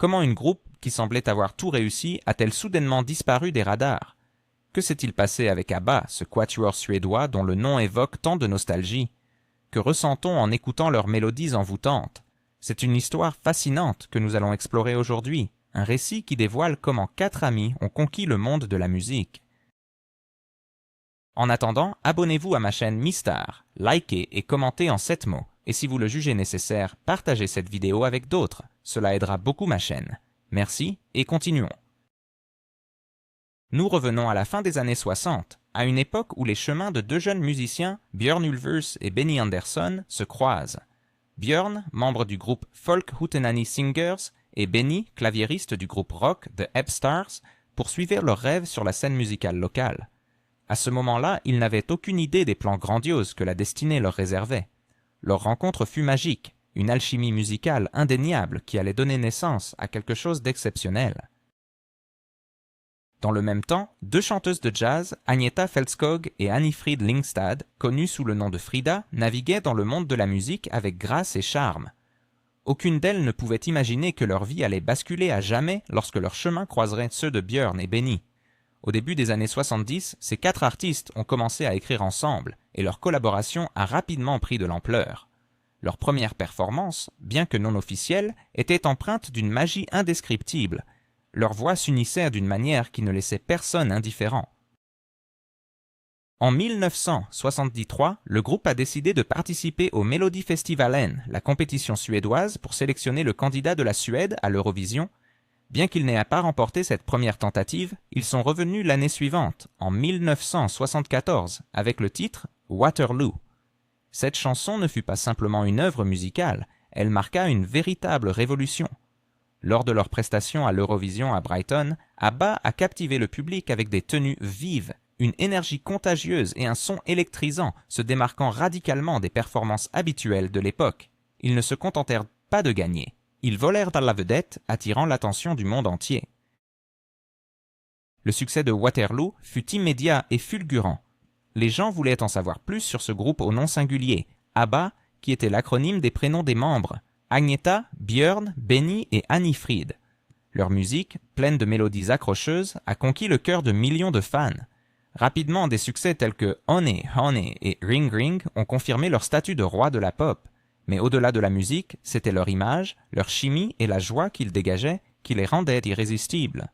Comment une groupe qui semblait avoir tout réussi a-t-elle soudainement disparu des radars? Que s'est-il passé avec ABBA, ce quatuor suédois dont le nom évoque tant de nostalgie? Que ressent-on en écoutant leurs mélodies envoûtantes? C'est une histoire fascinante que nous allons explorer aujourd'hui, un récit qui dévoile comment 4 amis ont conquis le monde de la musique. En attendant, abonnez-vous à ma chaîne Mistar, likez et commentez en 7 mots, et si vous le jugez nécessaire, partagez cette vidéo avec d'autres, cela aidera beaucoup ma chaîne. Merci et continuons. Nous revenons à la fin des années 60, à une époque où les chemins de 2 jeunes musiciens, Björn Ulvaeus et Benny Andersson, se croisent. Björn, membre du groupe Folk Hootenanny Singers, et Benny, claviériste du groupe rock The Epstars, poursuivaient leurs rêves sur la scène musicale locale. À ce moment-là, ils n'avaient aucune idée des plans grandioses que la destinée leur réservait. Leur rencontre fut magique, une alchimie musicale indéniable qui allait donner naissance à quelque chose d'exceptionnel. Dans le même temps, 2 chanteuses de jazz, Agnetha Fältskog et Annifrid Lyngstad, connues sous le nom de Frida, naviguaient dans le monde de la musique avec grâce et charme. Aucune d'elles ne pouvait imaginer que leur vie allait basculer à jamais lorsque leurs chemins croiseraient ceux de Björn et Benny. Au début des années 70, ces 4 artistes ont commencé à écrire ensemble, et leur collaboration a rapidement pris de l'ampleur. Leur première performance, bien que non officielle, était empreinte d'une magie indescriptible. Leurs voix s'unissaient d'une manière qui ne laissait personne indifférent. En 1973, le groupe a décidé de participer au Melodifestivalen, la compétition suédoise pour sélectionner le candidat de la Suède à l'Eurovision. Bien qu'ils n'aient pas remporté cette première tentative, ils sont revenus l'année suivante, en 1974, avec le titre « Waterloo ». Cette chanson ne fut pas simplement une œuvre musicale, elle marqua une véritable révolution. Lors de leur prestation à l'Eurovision à Brighton, ABBA a captivé le public avec des tenues vives, une énergie contagieuse et un son électrisant se démarquant radicalement des performances habituelles de l'époque. Ils ne se contentèrent pas de gagner. Ils volèrent dans la vedette, attirant l'attention du monde entier. Le succès de Waterloo fut immédiat et fulgurant. Les gens voulaient en savoir plus sur ce groupe au nom singulier, ABBA, qui était l'acronyme des prénoms des membres, Agnetha, Björn, Benny et Annifrid. Leur musique, pleine de mélodies accrocheuses, a conquis le cœur de millions de fans. Rapidement, des succès tels que Honey, Honey et Ring Ring ont confirmé leur statut de roi de la pop. Mais au-delà de la musique, c'était leur image, leur chimie et la joie qu'ils dégageaient qui les rendaient irrésistibles.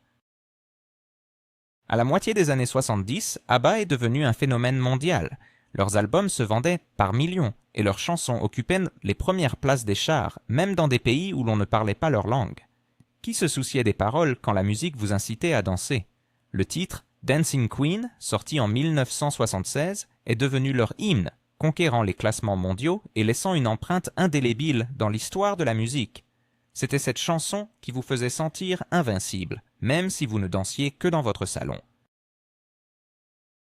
À la moitié des années 70, ABBA est devenu un phénomène mondial. Leurs albums se vendaient par millions et leurs chansons occupaient les premières places des charts, même dans des pays où l'on ne parlait pas leur langue. Qui se souciait des paroles quand la musique vous incitait à danser? Le titre « Dancing Queen », sorti en 1976, est devenu leur hymne, conquérant les classements mondiaux et laissant une empreinte indélébile dans l'histoire de la musique. C'était cette chanson qui vous faisait sentir invincible, même si vous ne dansiez que dans votre salon.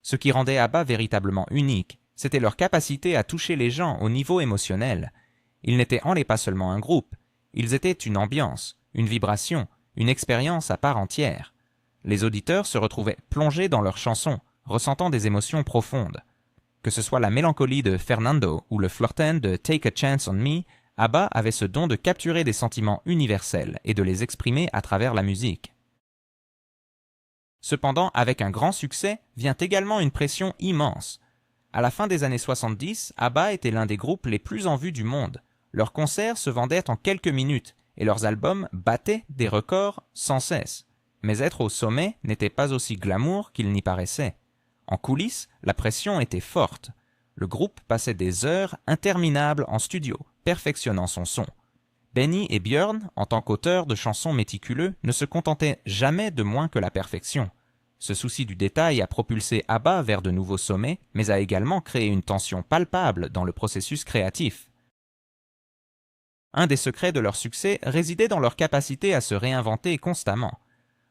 Ce qui rendait ABBA véritablement unique, c'était leur capacité à toucher les gens au niveau émotionnel. Ils n'étaient pas seulement un groupe, ils étaient une ambiance, une vibration, une expérience à part entière. Les auditeurs se retrouvaient plongés dans leurs chansons, ressentant des émotions profondes. Que ce soit la mélancolie de Fernando ou le flirten de Take a Chance on Me, ABBA avait ce don de capturer des sentiments universels et de les exprimer à travers la musique. Cependant, avec un grand succès, vient également une pression immense. À la fin des années 70, ABBA était l'un des groupes les plus en vue du monde. Leurs concerts se vendaient en quelques minutes et leurs albums battaient des records sans cesse. Mais être au sommet n'était pas aussi glamour qu'il n'y paraissait. En coulisses, la pression était forte. Le groupe passait des heures interminables en studio, perfectionnant son son. Benny et Björn, en tant qu'auteurs de chansons méticuleux, ne se contentaient jamais de moins que la perfection. Ce souci du détail a propulsé ABBA vers de nouveaux sommets, mais a également créé une tension palpable dans le processus créatif. Un des secrets de leur succès résidait dans leur capacité à se réinventer constamment.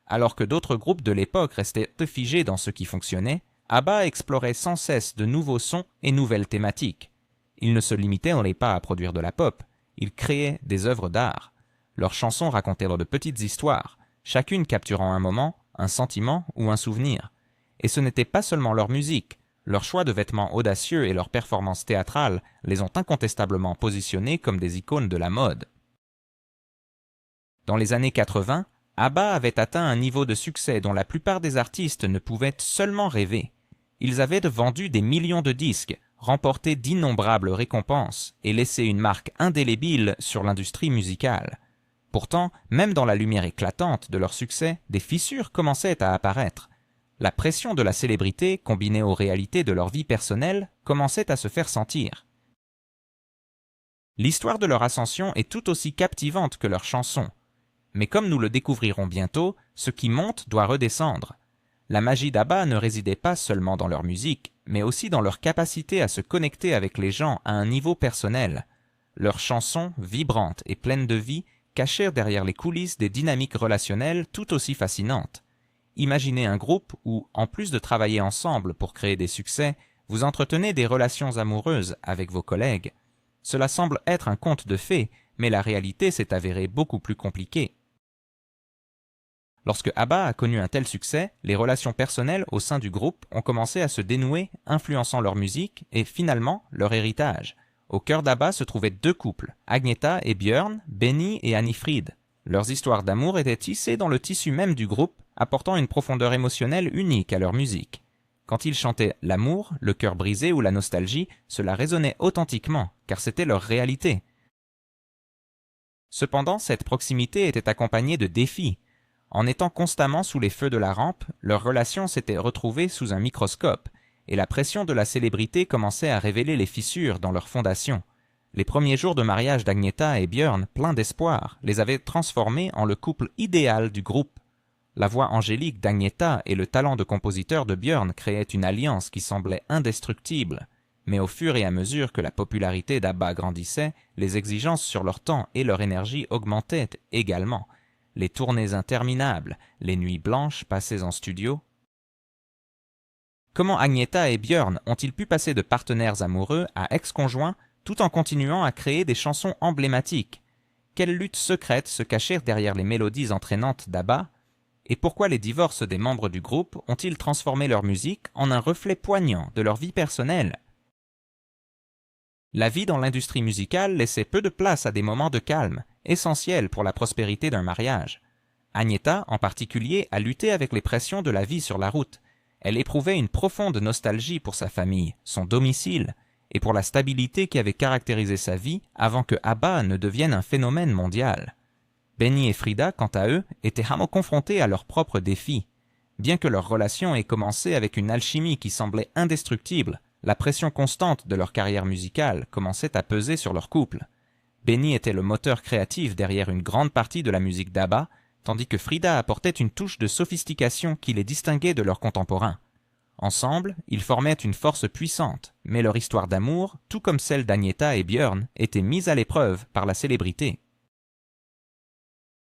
Alors que d'autres groupes de l'époque restaient figés dans ce qui fonctionnait, ABBA explorait sans cesse de nouveaux sons et nouvelles thématiques. Ils ne se limitaient pas à produire de la pop, ils créaient des œuvres d'art. Leurs chansons racontaient de petites histoires, chacune capturant un moment, un sentiment ou un souvenir. Et ce n'était pas seulement leur musique, leur choix de vêtements audacieux et leurs performances théâtrales les ont incontestablement positionnés comme des icônes de la mode. Dans les années 80, ABBA avait atteint un niveau de succès dont la plupart des artistes ne pouvaient seulement rêver. Ils avaient vendu des millions de disques, remporté d'innombrables récompenses et laissé une marque indélébile sur l'industrie musicale. Pourtant, même dans la lumière éclatante de leur succès, des fissures commençaient à apparaître. La pression de la célébrité, combinée aux réalités de leur vie personnelle, commençait à se faire sentir. L'histoire de leur ascension est tout aussi captivante que leurs chansons. Mais comme nous le découvrirons bientôt, ce qui monte doit redescendre. La magie d'ABBA ne résidait pas seulement dans leur musique, mais aussi dans leur capacité à se connecter avec les gens à un niveau personnel. Leurs chansons, vibrantes et pleines de vie, cachèrent derrière les coulisses des dynamiques relationnelles tout aussi fascinantes. Imaginez un groupe où, en plus de travailler ensemble pour créer des succès, vous entretenez des relations amoureuses avec vos collègues. Cela semble être un conte de fées, mais la réalité s'est avérée beaucoup plus compliquée. Lorsque ABBA a connu un tel succès, les relations personnelles au sein du groupe ont commencé à se dénouer, influençant leur musique et finalement leur héritage. Au cœur d'ABBA se trouvaient deux couples, Agnetha et Björn, Benny et Anni-Frid. Leurs histoires d'amour étaient tissées dans le tissu même du groupe, apportant une profondeur émotionnelle unique à leur musique. Quand ils chantaient l'amour, le cœur brisé ou la nostalgie, cela résonnait authentiquement, car c'était leur réalité. Cependant, cette proximité était accompagnée de défis. En étant constamment sous les feux de la rampe, leur relation s'était retrouvée sous un microscope, et la pression de la célébrité commençait à révéler les fissures dans leur fondation. Les premiers jours de mariage d'Agnetha et Björn, pleins d'espoir, les avaient transformés en le couple idéal du groupe. La voix angélique d'Agnetha et le talent de compositeur de Björn créaient une alliance qui semblait indestructible. Mais au fur et à mesure que la popularité d'ABBA grandissait, les exigences sur leur temps et leur énergie augmentaient également. Les tournées interminables, les nuits blanches passées en studio. Comment Agnetha et Björn ont-ils pu passer de partenaires amoureux à ex-conjoints tout en continuant à créer des chansons emblématiques? Quelles luttes secrètes se cachèrent derrière les mélodies entraînantes d'ABBA? Et pourquoi les divorces des membres du groupe ont-ils transformé leur musique en un reflet poignant de leur vie personnelle? La vie dans l'industrie musicale laissait peu de place à des moments de calme, essentiels pour la prospérité d'un mariage. Agnetha, en particulier, a lutté avec les pressions de la vie sur la route. Elle éprouvait une profonde nostalgie pour sa famille, son domicile, et pour la stabilité qui avait caractérisé sa vie avant que ABBA ne devienne un phénomène mondial. Benny et Frida, quant à eux, étaient confrontés à leurs propres défis. Bien que leur relation ait commencé avec une alchimie qui semblait indestructible, la pression constante de leur carrière musicale commençait à peser sur leur couple. Benny était le moteur créatif derrière une grande partie de la musique d'ABBA, tandis que Frida apportait une touche de sophistication qui les distinguait de leurs contemporains. Ensemble, ils formaient une force puissante, mais leur histoire d'amour, tout comme celle d'Agnetha et Björn, était mise à l'épreuve par la célébrité.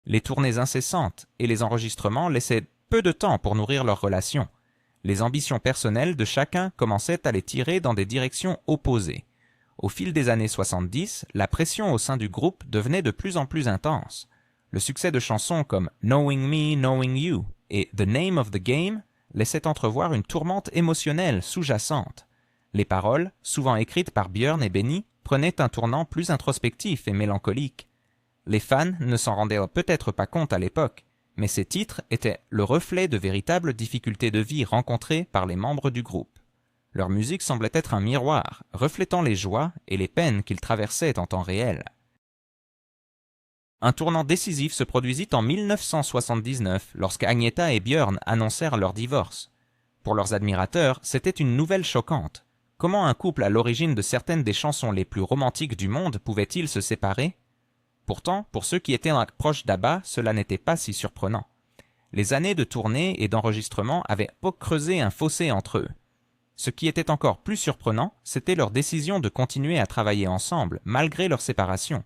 Les tournées incessantes et les enregistrements laissaient peu de temps pour nourrir leur relation. Les ambitions personnelles de chacun commençaient à les tirer dans des directions opposées. Au fil des années 70, la pression au sein du groupe devenait de plus en plus intense. Le succès de chansons comme Knowing Me, Knowing You et The Name of the Game laissait entrevoir une tourmente émotionnelle sous-jacente. Les paroles, souvent écrites par Björn et Benny, prenaient un tournant plus introspectif et mélancolique. Les fans ne s'en rendaient peut-être pas compte à l'époque, mais ces titres étaient le reflet de véritables difficultés de vie rencontrées par les membres du groupe. Leur musique semblait être un miroir, reflétant les joies et les peines qu'ils traversaient en temps réel. Un tournant décisif se produisit en 1979, lorsque Agnetha et Björn annoncèrent leur divorce. Pour leurs admirateurs, c'était une nouvelle choquante. Comment un couple à l'origine de certaines des chansons les plus romantiques du monde pouvait-il se séparer? Pourtant, pour ceux qui étaient proches d'ABBA, cela n'était pas si surprenant. Les années de tournée et d'enregistrement avaient creusé un fossé entre eux. Ce qui était encore plus surprenant, c'était leur décision de continuer à travailler ensemble, malgré leur séparation.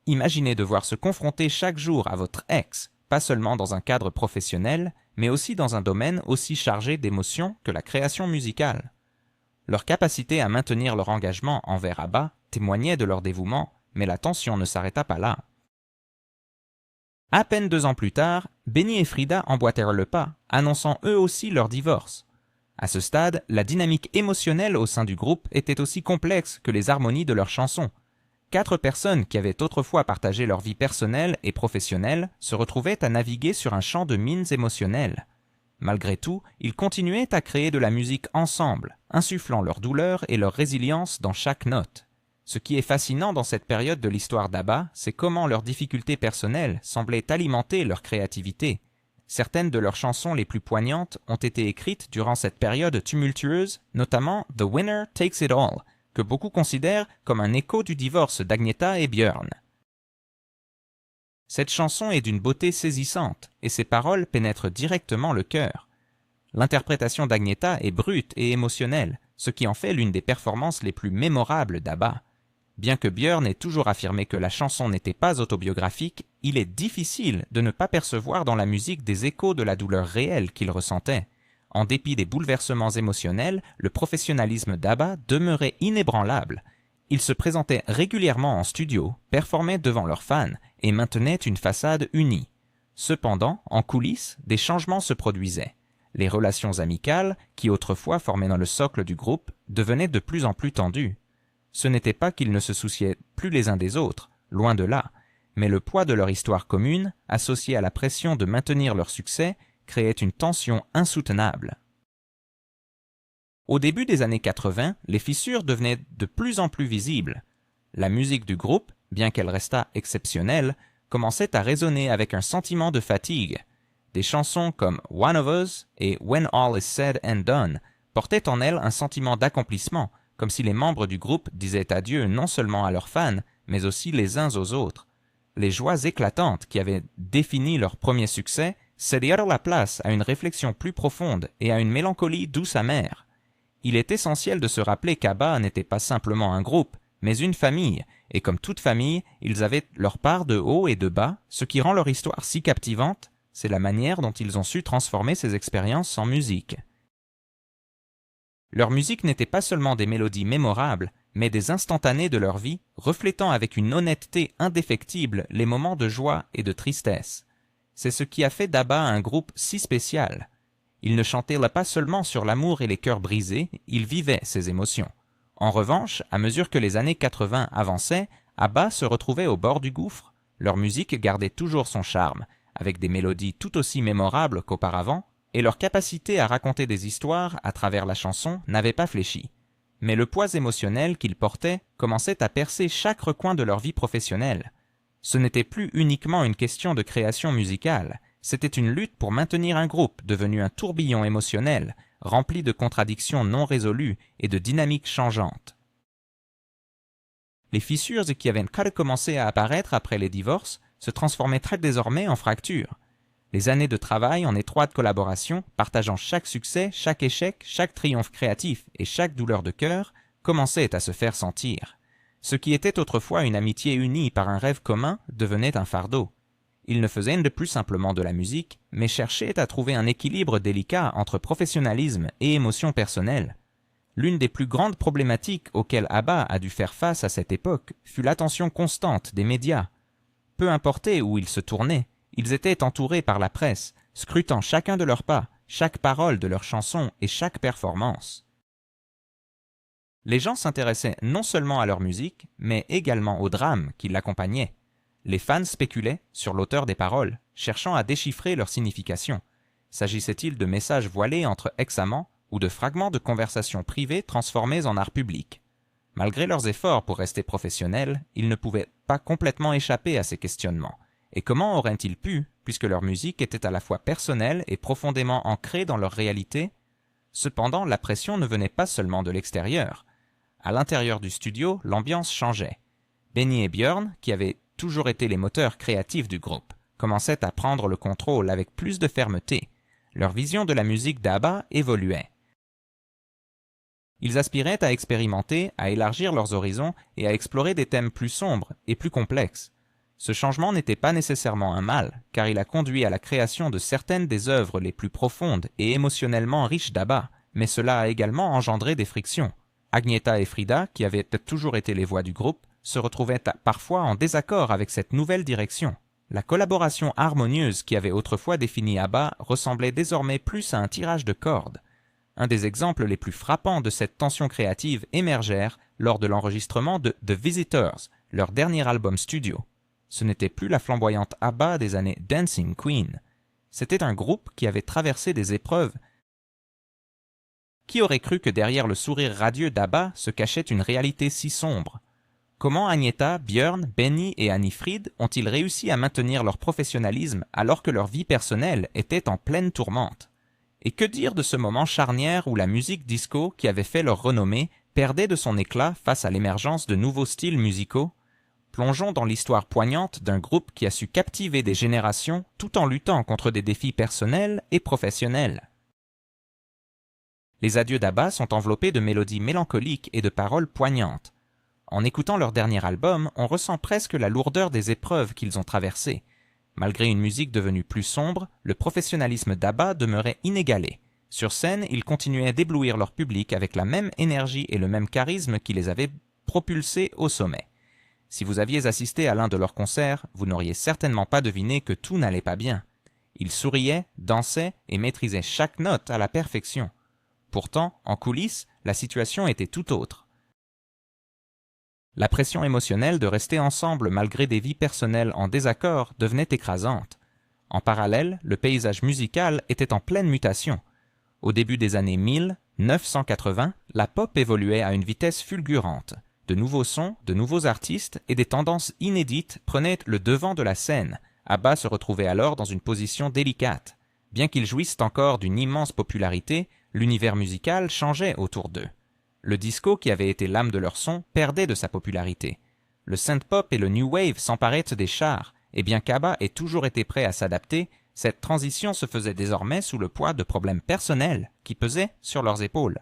Imaginez devoir se confronter chaque jour à votre ex, pas seulement dans un cadre professionnel, mais aussi dans un domaine aussi chargé d'émotions que la création musicale. Leur capacité à maintenir leur engagement envers ABBA témoignait de leur dévouement, mais la tension ne s'arrêta pas là. À peine 2 ans plus tard, Benny et Frida emboîtèrent le pas, annonçant eux aussi leur divorce. À ce stade, la dynamique émotionnelle au sein du groupe était aussi complexe que les harmonies de leurs chansons. 4 personnes qui avaient autrefois partagé leur vie personnelle et professionnelle se retrouvaient à naviguer sur un champ de mines émotionnelles. Malgré tout, ils continuaient à créer de la musique ensemble, insufflant leur douleur et leur résilience dans chaque note. Ce qui est fascinant dans cette période de l'histoire d'ABBA, c'est comment leurs difficultés personnelles semblaient alimenter leur créativité. Certaines de leurs chansons les plus poignantes ont été écrites durant cette période tumultueuse, notamment The Winner Takes It All, que beaucoup considèrent comme un écho du divorce d'Agnetha et Björn. Cette chanson est d'une beauté saisissante et ses paroles pénètrent directement le cœur. L'interprétation d'Agnetha est brute et émotionnelle, ce qui en fait l'une des performances les plus mémorables d'ABBA. Bien que Björn ait toujours affirmé que la chanson n'était pas autobiographique, il est difficile de ne pas percevoir dans la musique des échos de la douleur réelle qu'il ressentait. En dépit des bouleversements émotionnels, le professionnalisme d'ABBA demeurait inébranlable. Ils se présentaient régulièrement en studio, performaient devant leurs fans et maintenaient une façade unie. Cependant, en coulisses, des changements se produisaient. Les relations amicales, qui autrefois formaient dans le socle du groupe, devenaient de plus en plus tendues. Ce n'était pas qu'ils ne se souciaient plus les uns des autres, loin de là, mais le poids de leur histoire commune, associé à la pression de maintenir leur succès, créait une tension insoutenable. Au début des années 80, les fissures devenaient de plus en plus visibles. La musique du groupe, bien qu'elle restât exceptionnelle, commençait à résonner avec un sentiment de fatigue. Des chansons comme One of Us et When All Is Said and Done portaient en elles un sentiment d'accomplissement, comme si les membres du groupe disaient adieu non seulement à leurs fans, mais aussi les uns aux autres. Les joies éclatantes qui avaient défini leur premier succès cédèrent la place à une réflexion plus profonde et à une mélancolie douce amère. Il est essentiel de se rappeler qu'ABBA n'était pas simplement un groupe, mais une famille, et comme toute famille, ils avaient leur part de haut et de bas. Ce qui rend leur histoire si captivante, c'est la manière dont ils ont su transformer ces expériences en musique. Leur musique n'était pas seulement des mélodies mémorables, mais des instantanés de leur vie, reflétant avec une honnêteté indéfectible les moments de joie et de tristesse. C'est ce qui a fait d'ABBA un groupe si spécial. Ils ne chantaient là pas seulement sur l'amour et les cœurs brisés, ils vivaient ces émotions. En revanche, à mesure que les années 80 avançaient, ABBA se retrouvait au bord du gouffre. Leur musique gardait toujours son charme, avec des mélodies tout aussi mémorables qu'auparavant, et leur capacité à raconter des histoires à travers la chanson n'avait pas fléchi. Mais le poids émotionnel qu'ils portaient commençait à percer chaque recoin de leur vie professionnelle. Ce n'était plus uniquement une question de création musicale, c'était une lutte pour maintenir un groupe devenu un tourbillon émotionnel, rempli de contradictions non résolues et de dynamiques changeantes. Les fissures qui avaient commencé à apparaître après les divorces se transformaient très désormais en fractures. Les années de travail en étroite collaboration, partageant chaque succès, chaque échec, chaque triomphe créatif et chaque douleur de cœur, commençaient à se faire sentir. Ce qui était autrefois une amitié unie par un rêve commun devenait un fardeau. Ils ne faisaient plus simplement de la musique, mais cherchaient à trouver un équilibre délicat entre professionnalisme et émotion personnelle. L'une des plus grandes problématiques auxquelles ABBA a dû faire face à cette époque fut l'attention constante des médias. Peu importait où ils se tournaient, ils étaient entourés par la presse, scrutant chacun de leurs pas, chaque parole de leurs chansons et chaque performance. Les gens s'intéressaient non seulement à leur musique, mais également au drame qui l'accompagnait. Les fans spéculaient sur l'auteur des paroles, cherchant à déchiffrer leur signification. S'agissait-il de messages voilés entre ex-amants ou de fragments de conversations privées transformés en art public? Malgré leurs efforts pour rester professionnels, ils ne pouvaient pas complètement échapper à ces questionnements. Et comment auraient-ils pu, puisque leur musique était à la fois personnelle et profondément ancrée dans leur réalité? Cependant, la pression ne venait pas seulement de l'extérieur. À l'intérieur du studio, l'ambiance changeait. Benny et Björn, qui avaient toujours été les moteurs créatifs du groupe, commençaient à prendre le contrôle avec plus de fermeté. Leur vision de la musique d'ABBA évoluait. Ils aspiraient à expérimenter, à élargir leurs horizons et à explorer des thèmes plus sombres et plus complexes. Ce changement n'était pas nécessairement un mal, car il a conduit à la création de certaines des œuvres les plus profondes et émotionnellement riches d'ABBA, mais cela a également engendré des frictions. Agnetha et Frida, qui avaient toujours été les voix du groupe, se retrouvaient parfois en désaccord avec cette nouvelle direction. La collaboration harmonieuse qui avait autrefois défini ABBA ressemblait désormais plus à un tirage de cordes. Un des exemples les plus frappants de cette tension créative émergèrent lors de l'enregistrement de The Visitors, leur dernier album studio. Ce n'était plus la flamboyante ABBA des années Dancing Queen. C'était un groupe qui avait traversé des épreuves. Qui aurait cru que derrière le sourire radieux d'ABBA se cachait une réalité si sombre? Comment Agnetha, Björn, Benny et Anni-Frid ont-ils réussi à maintenir leur professionnalisme alors que leur vie personnelle était en pleine tourmente? Et que dire de ce moment charnière où la musique disco, qui avait fait leur renommée, perdait de son éclat face à l'émergence de nouveaux styles musicaux? Plongeons dans l'histoire poignante d'un groupe qui a su captiver des générations tout en luttant contre des défis personnels et professionnels. Les adieux d'ABBA sont enveloppés de mélodies mélancoliques et de paroles poignantes. En écoutant leur dernier album, on ressent presque la lourdeur des épreuves qu'ils ont traversées. Malgré une musique devenue plus sombre, le professionnalisme d'ABBA demeurait inégalé. Sur scène, ils continuaient d'éblouir leur public avec la même énergie et le même charisme qui les avait propulsés au sommet. Si vous aviez assisté à l'un de leurs concerts, vous n'auriez certainement pas deviné que tout n'allait pas bien. Ils souriaient, dansaient et maîtrisaient chaque note à la perfection. Pourtant, en coulisses, la situation était tout autre. La pression émotionnelle de rester ensemble malgré des vies personnelles en désaccord devenait écrasante. En parallèle, le paysage musical était en pleine mutation. Au début des années 1980, la pop évoluait à une vitesse fulgurante. De nouveaux sons, de nouveaux artistes et des tendances inédites prenaient le devant de la scène. ABBA se retrouvait alors dans une position délicate. Bien qu'ils jouissent encore d'une immense popularité, l'univers musical changeait autour d'eux. Le disco, qui avait été l'âme de leur son, perdait de sa popularité. Le synth-pop et le new wave s'emparaient des chars, et bien qu'ABBA ait toujours été prêt à s'adapter, cette transition se faisait désormais sous le poids de problèmes personnels qui pesaient sur leurs épaules.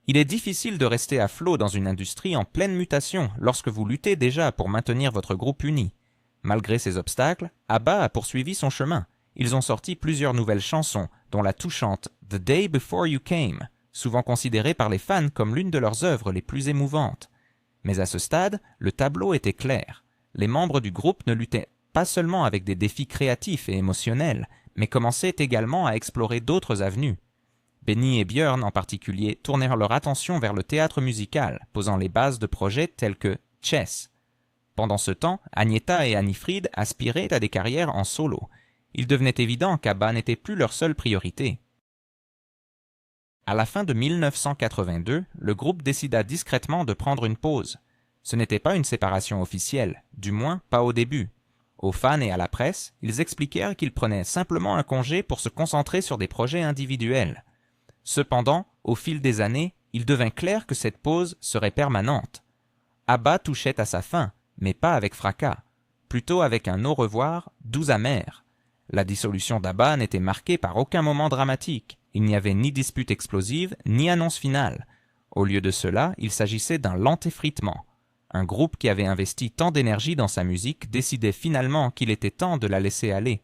Il est difficile de rester à flot dans une industrie en pleine mutation lorsque vous luttez déjà pour maintenir votre groupe uni. Malgré ces obstacles, ABBA a poursuivi son chemin. Ils ont sorti plusieurs nouvelles chansons, dont la touchante « The Day Before You Came », souvent considérée par les fans comme l'une de leurs œuvres les plus émouvantes. Mais à ce stade, le tableau était clair. Les membres du groupe ne luttaient pas seulement avec des défis créatifs et émotionnels, mais commençaient également à explorer d'autres avenues. Benny et Björn en particulier tournèrent leur attention vers le théâtre musical, posant les bases de projets tels que Chess. Pendant ce temps, Agnetha et Anni-Frid aspiraient à des carrières en solo. Il devenait évident qu'ABBA n'était plus leur seule priorité. À la fin de 1982, le groupe décida discrètement de prendre une pause. Ce n'était pas une séparation officielle, du moins pas au début. Aux fans et à la presse, ils expliquèrent qu'ils prenaient simplement un congé pour se concentrer sur des projets individuels. Cependant, au fil des années, il devint clair que cette pause serait permanente. ABBA touchait à sa fin, mais pas avec fracas, plutôt avec un au revoir doux amer. La dissolution d'ABBA n'était marquée par aucun moment dramatique. Il n'y avait ni dispute explosive, ni annonce finale. Au lieu de cela, il s'agissait d'un lent effritement. Un groupe qui avait investi tant d'énergie dans sa musique décidait finalement qu'il était temps de la laisser aller.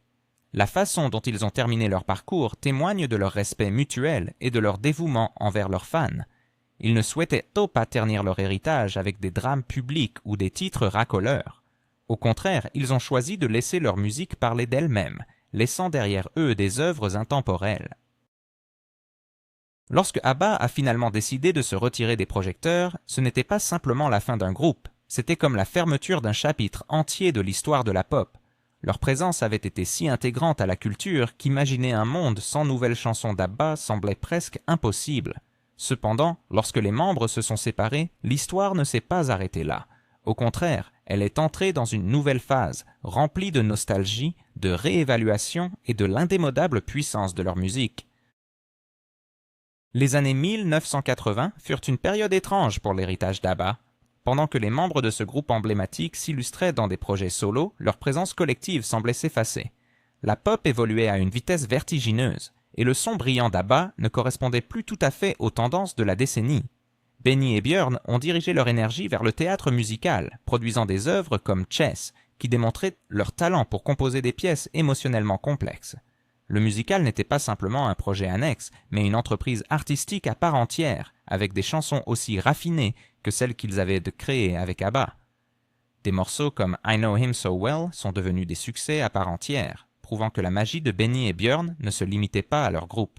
La façon dont ils ont terminé leur parcours témoigne de leur respect mutuel et de leur dévouement envers leurs fans. Ils ne souhaitaient pas ternir leur héritage avec des drames publics ou des titres racoleurs. Au contraire, ils ont choisi de laisser leur musique parler d'elle-même, laissant derrière eux des œuvres intemporelles. Lorsque ABBA a finalement décidé de se retirer des projecteurs, ce n'était pas simplement la fin d'un groupe, c'était comme la fermeture d'un chapitre entier de l'histoire de la pop. Leur présence avait été si intégrante à la culture qu'imaginer un monde sans nouvelles chansons d'ABBA semblait presque impossible. Cependant, lorsque les membres se sont séparés, l'histoire ne s'est pas arrêtée là. Au contraire, elle est entrée dans une nouvelle phase, remplie de nostalgie, de réévaluation et de l'indémodable puissance de leur musique. Les années 1980 furent une période étrange pour l'héritage d'ABBA. Pendant que les membres de ce groupe emblématique s'illustraient dans des projets solos, leur présence collective semblait s'effacer. La pop évoluait à une vitesse vertigineuse, et le son brillant d'ABBA ne correspondait plus tout à fait aux tendances de la décennie. Benny et Björn ont dirigé leur énergie vers le théâtre musical, produisant des œuvres comme Chess, qui démontraient leur talent pour composer des pièces émotionnellement complexes. Le musical n'était pas simplement un projet annexe, mais une entreprise artistique à part entière, avec des chansons aussi raffinées que celles qu'ils avaient créées avec ABBA. Des morceaux comme I Know Him So Well sont devenus des succès à part entière, prouvant que la magie de Benny et Björn ne se limitait pas à leur groupe.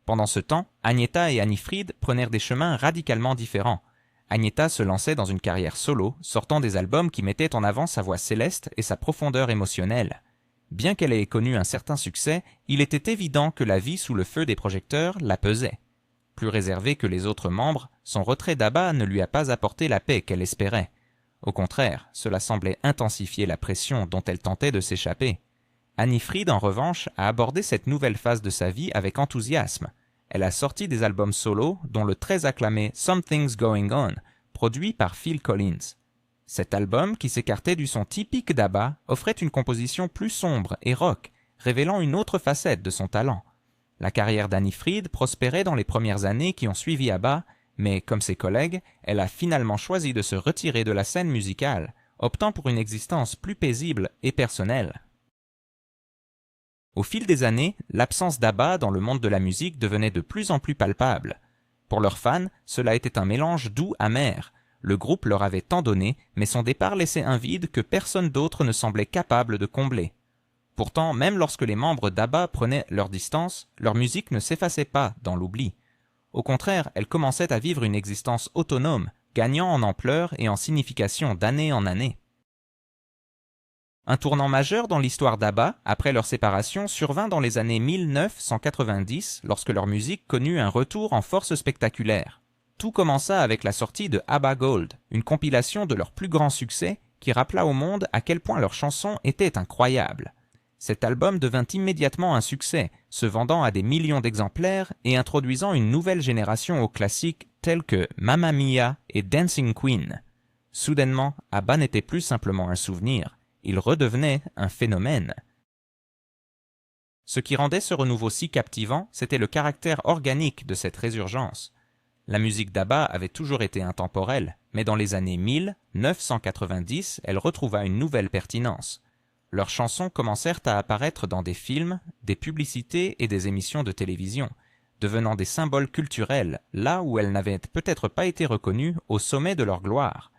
Pendant ce temps, Agnetha et Anni-Frid prenèrent des chemins radicalement différents. Agnetha se lançait dans une carrière solo, sortant des albums qui mettaient en avant sa voix céleste et sa profondeur émotionnelle. Bien qu'elle ait connu un certain succès, il était évident que la vie sous le feu des projecteurs la pesait. Plus réservée que les autres membres, son retrait d'ABBA ne lui a pas apporté la paix qu'elle espérait. Au contraire, cela semblait intensifier la pression dont elle tentait de s'échapper. Annie Fried, en revanche, a abordé cette nouvelle phase de sa vie avec enthousiasme. Elle a sorti des albums solo, dont le très acclamé Something's Going On, produit par Phil Collins. Cet album, qui s'écartait du son typique d'ABBA, offrait une composition plus sombre et rock, révélant une autre facette de son talent. La carrière d'Annie Fried prospérait dans les premières années qui ont suivi ABBA, mais comme ses collègues, elle a finalement choisi de se retirer de la scène musicale, optant pour une existence plus paisible et personnelle. Au fil des années, l'absence d'ABBA dans le monde de la musique devenait de plus en plus palpable. Pour leurs fans, cela était un mélange doux-amer. Le groupe leur avait tant donné, mais son départ laissait un vide que personne d'autre ne semblait capable de combler. Pourtant, même lorsque les membres d'ABBA prenaient leur distance, leur musique ne s'effaçait pas dans l'oubli. Au contraire, elle commençait à vivre une existence autonome, gagnant en ampleur et en signification d'année en année. Un tournant majeur dans l'histoire d'ABBA, après leur séparation, survint dans les années 1990, lorsque leur musique connut un retour en force spectaculaire. Tout commença avec la sortie de ABBA Gold, une compilation de leurs plus grands succès qui rappela au monde à quel point leurs chansons étaient incroyables. Cet album devint immédiatement un succès, se vendant à des millions d'exemplaires et introduisant une nouvelle génération aux classiques tels que Mamma Mia et Dancing Queen. Soudainement, ABBA n'était plus simplement un souvenir, il redevenait un phénomène. Ce qui rendait ce renouveau si captivant, c'était le caractère organique de cette résurgence. La musique d'ABBA avait toujours été intemporelle, mais dans les années 1990, elle retrouva une nouvelle pertinence. Leurs chansons commencèrent à apparaître dans des films, des publicités et des émissions de télévision, devenant des symboles culturels, là où elles n'avaient peut-être pas été reconnues au sommet de leur gloire.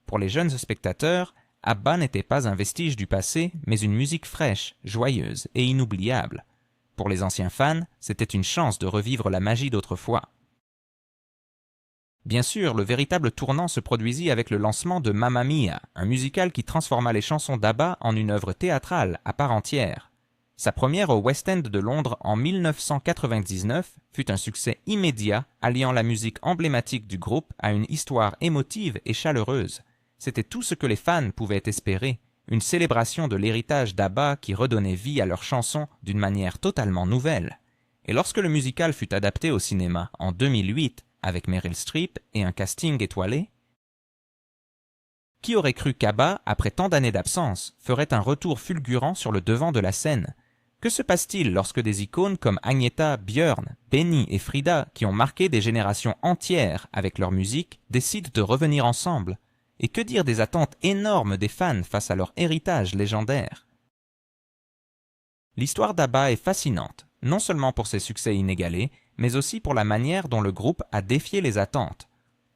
Pour les jeunes spectateurs, ABBA n'était pas un vestige du passé, mais une musique fraîche, joyeuse et inoubliable. Pour les anciens fans, c'était une chance de revivre la magie d'autrefois. Bien sûr, le véritable tournant se produisit avec le lancement de Mamma Mia, un musical qui transforma les chansons d'ABBA en une œuvre théâtrale à part entière. Sa première au West End de Londres en 1999 fut un succès immédiat, alliant la musique emblématique du groupe à une histoire émotive et chaleureuse. C'était tout ce que les fans pouvaient espérer, une célébration de l'héritage d'ABBA qui redonnait vie à leurs chansons d'une manière totalement nouvelle. Et lorsque le musical fut adapté au cinéma en 2008, avec Meryl Streep et un casting étoilé, qui aurait cru qu'ABBA, après tant d'années d'absence, ferait un retour fulgurant sur le devant de la scène? Que se passe-t-il lorsque des icônes comme Agnetha, Björn, Benny et Frida, qui ont marqué des générations entières avec leur musique, décident de revenir ensemble? Et que dire des attentes énormes des fans face à leur héritage légendaire? L'histoire d'ABBA est fascinante, non seulement pour ses succès inégalés, mais aussi pour la manière dont le groupe a défié les attentes.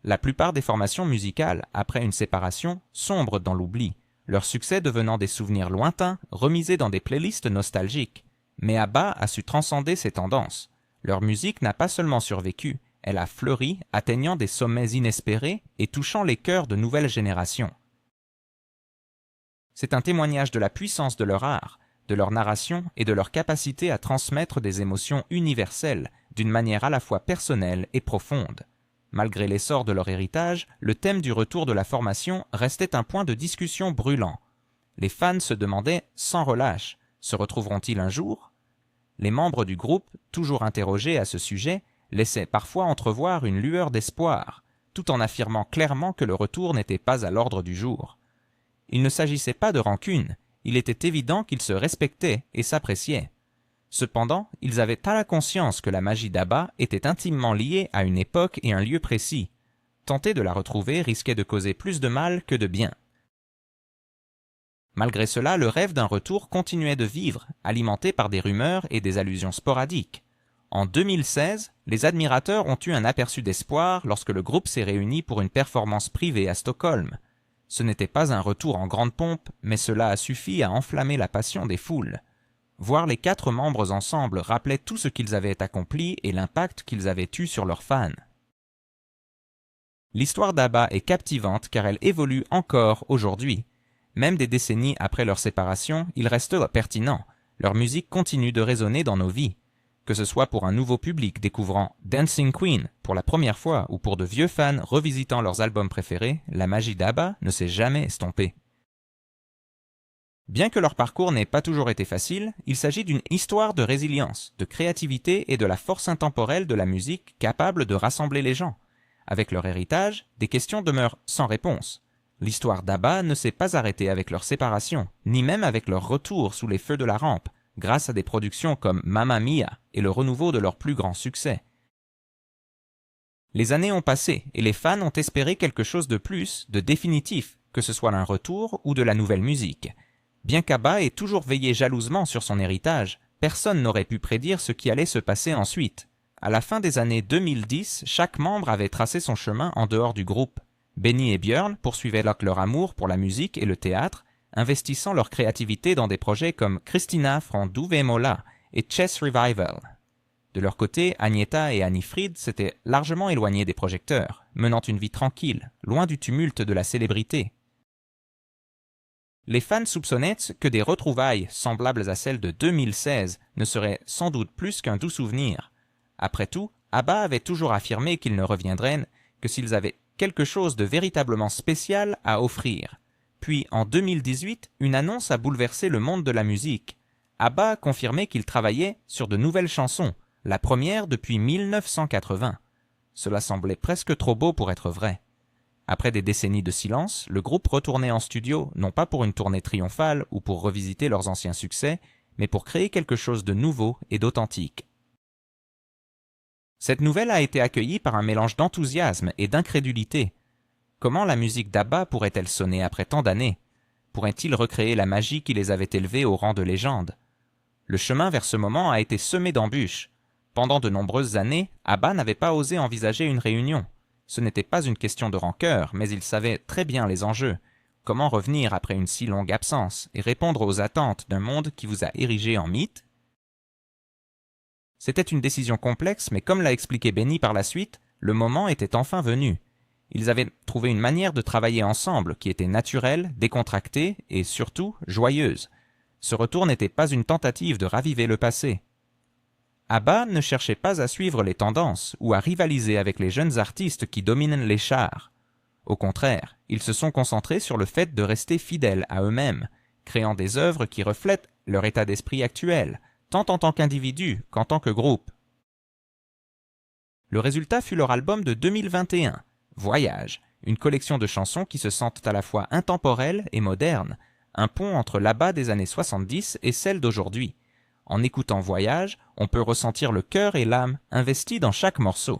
La plupart des formations musicales, après une séparation, sombrent dans l'oubli, leur succès devenant des souvenirs lointains, remisés dans des playlists nostalgiques. Mais ABBA a su transcender ces tendances. Leur musique n'a pas seulement survécu, elle a fleuri, atteignant des sommets inespérés et touchant les cœurs de nouvelles générations. C'est un témoignage de la puissance de leur art, de leur narration et de leur capacité à transmettre des émotions universelles d'une manière à la fois personnelle et profonde. Malgré l'essor de leur héritage, le thème du retour de la formation restait un point de discussion brûlant. Les fans se demandaient, sans relâche, se retrouveront-ils un jour? Les membres du groupe, toujours interrogés à ce sujet, laissaient parfois entrevoir une lueur d'espoir, tout en affirmant clairement que le retour n'était pas à l'ordre du jour. Il ne s'agissait pas de rancune, il était évident qu'ils se respectaient et s'appréciaient. Cependant, ils avaient à la conscience que la magie d'ABBA était intimement liée à une époque et un lieu précis. Tenter de la retrouver risquait de causer plus de mal que de bien. Malgré cela, le rêve d'un retour continuait de vivre, alimenté par des rumeurs et des allusions sporadiques. En 2016, les admirateurs ont eu un aperçu d'espoir lorsque le groupe s'est réuni pour une performance privée à Stockholm. Ce n'était pas un retour en grande pompe, mais cela a suffi à enflammer la passion des foules. Voir les 4 membres ensemble rappelait tout ce qu'ils avaient accompli et l'impact qu'ils avaient eu sur leurs fans. L'histoire d'ABBA est captivante car elle évolue encore aujourd'hui. Même des décennies après leur séparation, ils restent pertinents. Leur musique continue de résonner dans nos vies. Que ce soit pour un nouveau public découvrant Dancing Queen pour la première fois ou pour de vieux fans revisitant leurs albums préférés, la magie d'ABBA ne s'est jamais estompée. Bien que leur parcours n'ait pas toujours été facile, il s'agit d'une histoire de résilience, de créativité et de la force intemporelle de la musique capable de rassembler les gens. Avec leur héritage, des questions demeurent sans réponse. L'histoire d'ABBA ne s'est pas arrêtée avec leur séparation, ni même avec leur retour sous les feux de la rampe, grâce à des productions comme Mamma Mia et le renouveau de leur plus grand succès. Les années ont passé et les fans ont espéré quelque chose de plus, de définitif, que ce soit un retour ou de la nouvelle musique. Bien qu'ABBA ait toujours veillé jalousement sur son héritage, personne n'aurait pu prédire ce qui allait se passer ensuite. À la fin des années 2010, chaque membre avait tracé son chemin en dehors du groupe. Benny et Björn poursuivaient leur amour pour la musique et le théâtre, investissant leur créativité dans des projets comme Kristina från Duvemåla et Chess Revival. De leur côté, Agnetha et Annie Frid s'étaient largement éloignés des projecteurs, menant une vie tranquille, loin du tumulte de la célébrité. Les fans soupçonnaient que des retrouvailles semblables à celles de 2016 ne seraient sans doute plus qu'un doux souvenir. Après tout, ABBA avait toujours affirmé qu'ils ne reviendraient que s'ils avaient quelque chose de véritablement spécial à offrir. Puis, en 2018, une annonce a bouleversé le monde de la musique. ABBA confirmait qu'ils travaillaient sur de nouvelles chansons, la première depuis 1980. Cela semblait presque trop beau pour être vrai. Après des décennies de silence, le groupe retournait en studio, non pas pour une tournée triomphale ou pour revisiter leurs anciens succès, mais pour créer quelque chose de nouveau et d'authentique. Cette nouvelle a été accueillie par un mélange d'enthousiasme et d'incrédulité. Comment la musique d'ABBA pourrait-elle sonner après tant d'années? Pourrait-il recréer la magie qui les avait élevés au rang de légende? Le chemin vers ce moment a été semé d'embûches. Pendant de nombreuses années, ABBA n'avait pas osé envisager une réunion. Ce n'était pas une question de rancœur, mais ils savaient très bien les enjeux. Comment revenir après une si longue absence et répondre aux attentes d'un monde qui vous a érigé en mythe? C'était une décision complexe, mais comme l'a expliqué Benny par la suite, le moment était enfin venu. Ils avaient trouvé une manière de travailler ensemble qui était naturelle, décontractée et surtout joyeuse. Ce retour n'était pas une tentative de raviver le passé. ABBA ne cherchait pas à suivre les tendances ou à rivaliser avec les jeunes artistes qui dominent les charts. Au contraire, ils se sont concentrés sur le fait de rester fidèles à eux-mêmes, créant des œuvres qui reflètent leur état d'esprit actuel, tant en tant qu'individus qu'en tant que groupe. Le résultat fut leur album de 2021, Voyage, une collection de chansons qui se sentent à la fois intemporelles et modernes, un pont entre l'ABBA des années 70 et celle d'aujourd'hui. En écoutant Voyage, on peut ressentir le cœur et l'âme investis dans chaque morceau.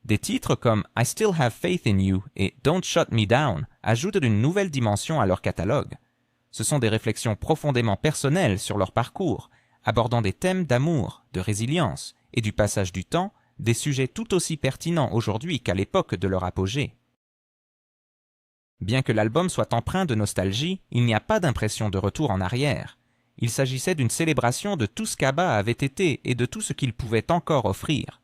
Des titres comme I Still Have Faith in You et Don't Shut Me Down ajoutent une nouvelle dimension à leur catalogue. Ce sont des réflexions profondément personnelles sur leur parcours, abordant des thèmes d'amour, de résilience et du passage du temps, des sujets tout aussi pertinents aujourd'hui qu'à l'époque de leur apogée. Bien que l'album soit empreint de nostalgie, il n'y a pas d'impression de retour en arrière. Il s'agissait d'une célébration de tout ce qu'ABBA avait été et de tout ce qu'il pouvait encore offrir.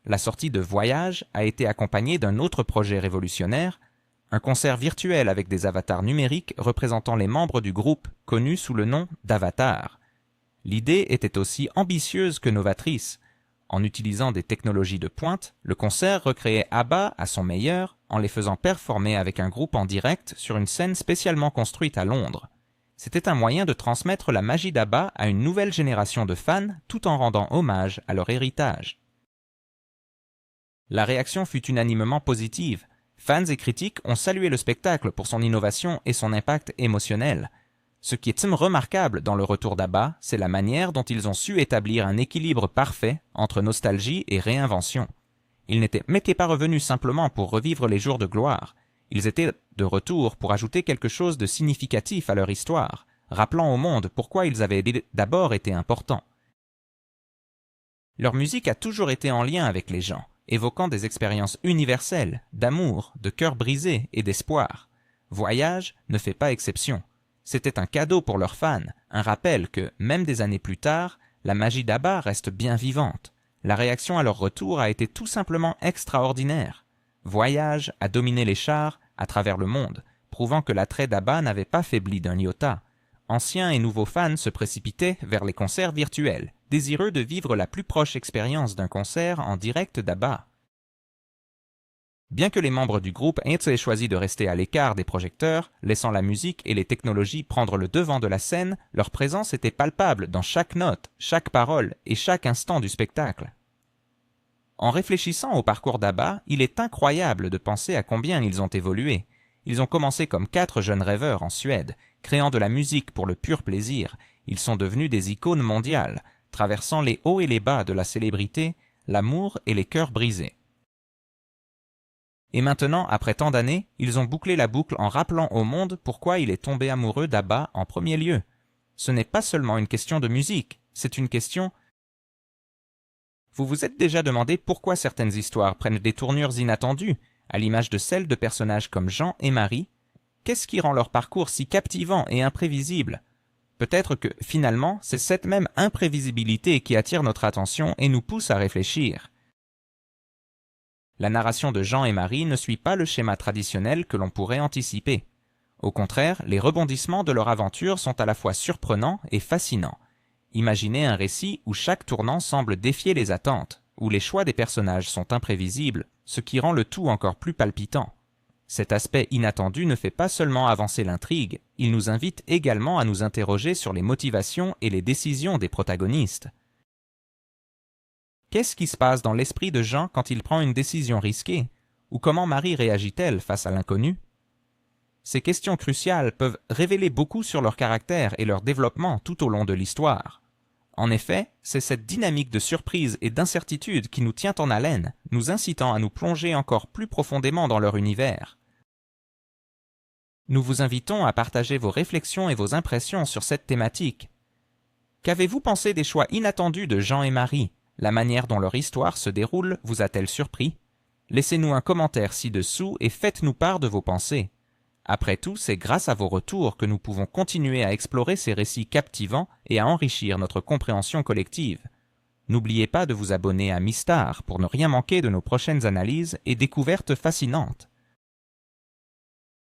La sortie de Voyage a été accompagnée d'un autre projet révolutionnaire, un concert virtuel avec des avatars numériques représentant les membres du groupe connus sous le nom d'Avatar. L'idée était aussi ambitieuse que novatrice. En utilisant des technologies de pointe, le concert recréait ABBA à son meilleur en les faisant performer avec un groupe en direct sur une scène spécialement construite à Londres. C'était un moyen de transmettre la magie d'ABBA à une nouvelle génération de fans tout en rendant hommage à leur héritage. La réaction fut unanimement positive. Fans et critiques ont salué le spectacle pour son innovation et son impact émotionnel. Ce qui est remarquable dans le retour d'ABBA, c'est la manière dont ils ont su établir un équilibre parfait entre nostalgie et réinvention. Ils n'étaient pas revenus simplement pour revivre les jours de gloire. Ils étaient de retour pour ajouter quelque chose de significatif à leur histoire, rappelant au monde pourquoi ils avaient d'abord été importants. Leur musique a toujours été en lien avec les gens, évoquant des expériences universelles, d'amour, de cœur brisé et d'espoir. Voyage ne fait pas exception. C'était un cadeau pour leurs fans, un rappel que, même des années plus tard, la magie d'ABBA reste bien vivante. La réaction à leur retour a été tout simplement extraordinaire. voyage, a dominé les chars à travers le monde, prouvant que l'attrait d'ABBA n'avait pas faibli d'un iota. Anciens et nouveaux fans se précipitaient vers les concerts virtuels, désireux de vivre la plus proche expérience d'un concert en direct d'ABBA. Bien que les membres du groupe aient choisi de rester à l'écart des projecteurs, laissant la musique et les technologies prendre le devant de la scène, leur présence était palpable dans chaque note, chaque parole et chaque instant du spectacle. En réfléchissant au parcours d'ABBA, il est incroyable de penser à combien ils ont évolué. Ils ont commencé comme 4 jeunes rêveurs en Suède, créant de la musique pour le pur plaisir. Ils sont devenus des icônes mondiales, traversant les hauts et les bas de la célébrité, l'amour et les cœurs brisés. Et maintenant, après tant d'années, ils ont bouclé la boucle en rappelant au monde pourquoi il est tombé amoureux d'ABBA en premier lieu. Ce n'est pas seulement une question de musique, c'est une question... Vous vous êtes déjà demandé pourquoi certaines histoires prennent des tournures inattendues, à l'image de celles de personnages comme Jean et Marie? Qu'est-ce qui rend leur parcours si captivant et imprévisible? Peut-être que, finalement, c'est cette même imprévisibilité qui attire notre attention et nous pousse à réfléchir. La narration de Jean et Marie ne suit pas le schéma traditionnel que l'on pourrait anticiper. Au contraire, les rebondissements de leur aventure sont à la fois surprenants et fascinants. Imaginez un récit où chaque tournant semble défier les attentes, où les choix des personnages sont imprévisibles, ce qui rend le tout encore plus palpitant. Cet aspect inattendu ne fait pas seulement avancer l'intrigue, il nous invite également à nous interroger sur les motivations et les décisions des protagonistes. Qu'est-ce qui se passe dans l'esprit de Jean quand il prend une décision risquée? Ou comment Marie réagit-elle face à l'inconnu? Ces questions cruciales peuvent révéler beaucoup sur leur caractère et leur développement tout au long de l'histoire. En effet, c'est cette dynamique de surprise et d'incertitude qui nous tient en haleine, nous incitant à nous plonger encore plus profondément dans leur univers. Nous vous invitons à partager vos réflexions et vos impressions sur cette thématique. Qu'avez-vous pensé des choix inattendus de Jean et Marie? La manière dont leur histoire se déroule vous a-t-elle surpris? Laissez-nous un commentaire ci-dessous et faites-nous part de vos pensées. Après tout, c'est grâce à vos retours que nous pouvons continuer à explorer ces récits captivants et à enrichir notre compréhension collective. N'oubliez pas de vous abonner à Mistar pour ne rien manquer de nos prochaines analyses et découvertes fascinantes.